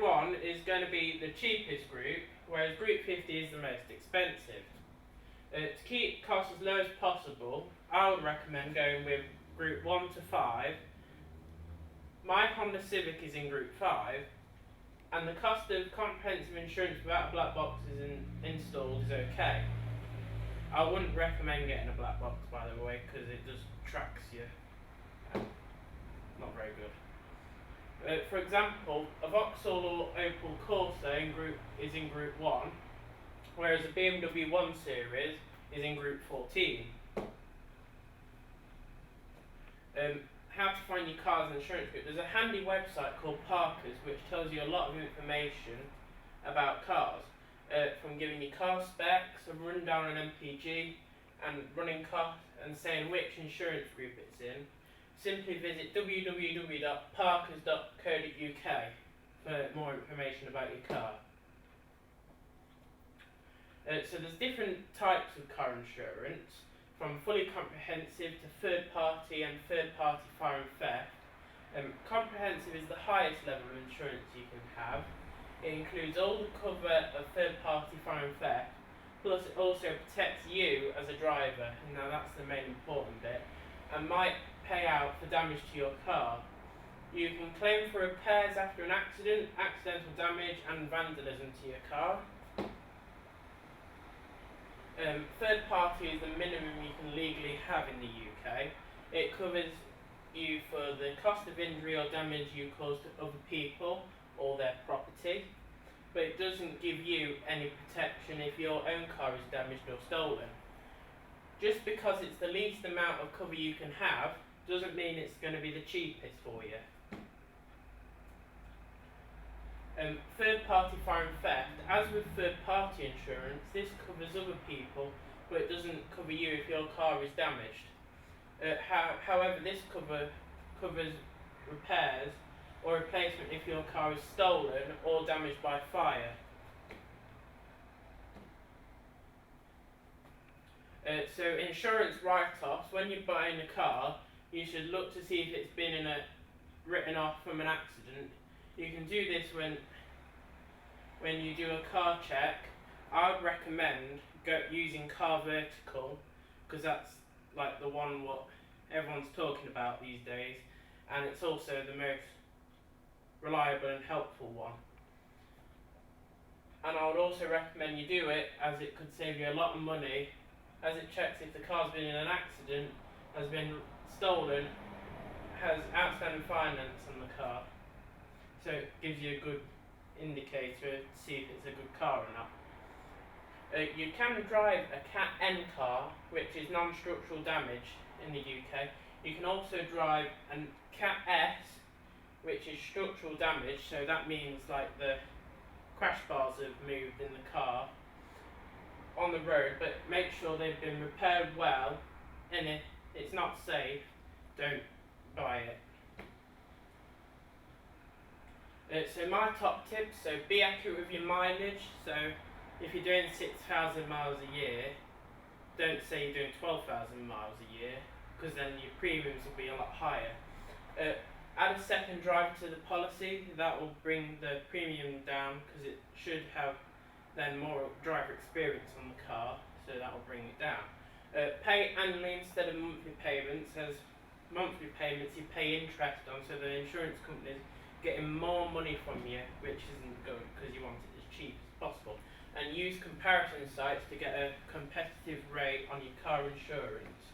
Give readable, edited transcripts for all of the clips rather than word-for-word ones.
Group 1 is going to be the cheapest group, whereas Group 50 is the most expensive. To keep costs as low as possible, I would recommend going with Group 1 to 5. My Honda Civic is in Group 5, and the cost of comprehensive insurance without black boxes installed is okay. I wouldn't recommend getting a black box, by the way, because it just tracks you. Not very good. For example, a Vauxhall or Opel Corsa is in Group 1, whereas a BMW 1 Series is in Group 14. How to find your car's insurance group. There's a handy website called Parker's which tells you a lot of information about cars, from giving you car specs, a rundown on MPG, and running costs, and saying which insurance group it's in. Simply visit www.parkers.co.uk for more information about your car. So there's different types of car insurance, from fully comprehensive to third party and third party fire and theft. Comprehensive is the highest level of insurance you can have. It includes all the cover of third party fire and theft, plus it also protects you as a driver, and now that's the main important bit, and might pay out for damage to your car. You can claim for repairs after an accident, accidental damage and vandalism to your car. Third party is the minimum you can legally have in the UK. It covers you for the cost of injury or damage you cause to other people or their property, but it doesn't give you any protection if your own car is damaged or stolen. Just because it's the least amount of cover you can have doesn't mean it's going to be the cheapest for you. Third party fire and theft. As with third party insurance, this covers other people, but it doesn't cover you if your car is damaged. However, this covers repairs or replacement if your car is stolen or damaged by fire. So insurance write-offs. When you're buying a car, you should look to see if it's been written off from an accident. You can do this when you do a car check. I would recommend using Car Vertical, because that's like the one what everyone's talking about these days, and it's also the most reliable and helpful one. And I would also recommend you do it, as it could save you a lot of money, as it checks if the car's been in an accident, has been stolen, has outstanding finance on the car. So it gives you a good indicator to see if it's a good car or not. You can drive a Cat N car, which is non-structural damage in the UK. You can also drive a Cat S, which is structural damage, so that means like the crash bars have moved in the car on the road, but make sure they've been repaired well, and if it's not safe, don't buy it. So my top tips, so be accurate with your mileage. So if you're doing 6,000 miles a year, don't say you're doing 12,000 miles a year, because then your premiums will be a lot higher. Add a second driver to the policy. That will bring the premium down, because it should have then more driver experience on the car, so that will bring it down. Pay annually instead of monthly payments, as monthly payments you pay interest on, so the insurance companies getting more money from you, which isn't good because you want it as cheap as possible. And use comparison sites to get a competitive rate on your car insurance.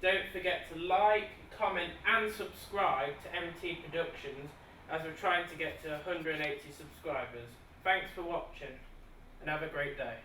Don't forget to like, comment and subscribe to MT Productions, as we're trying to get to 180 subscribers. Thanks for watching and have a great day.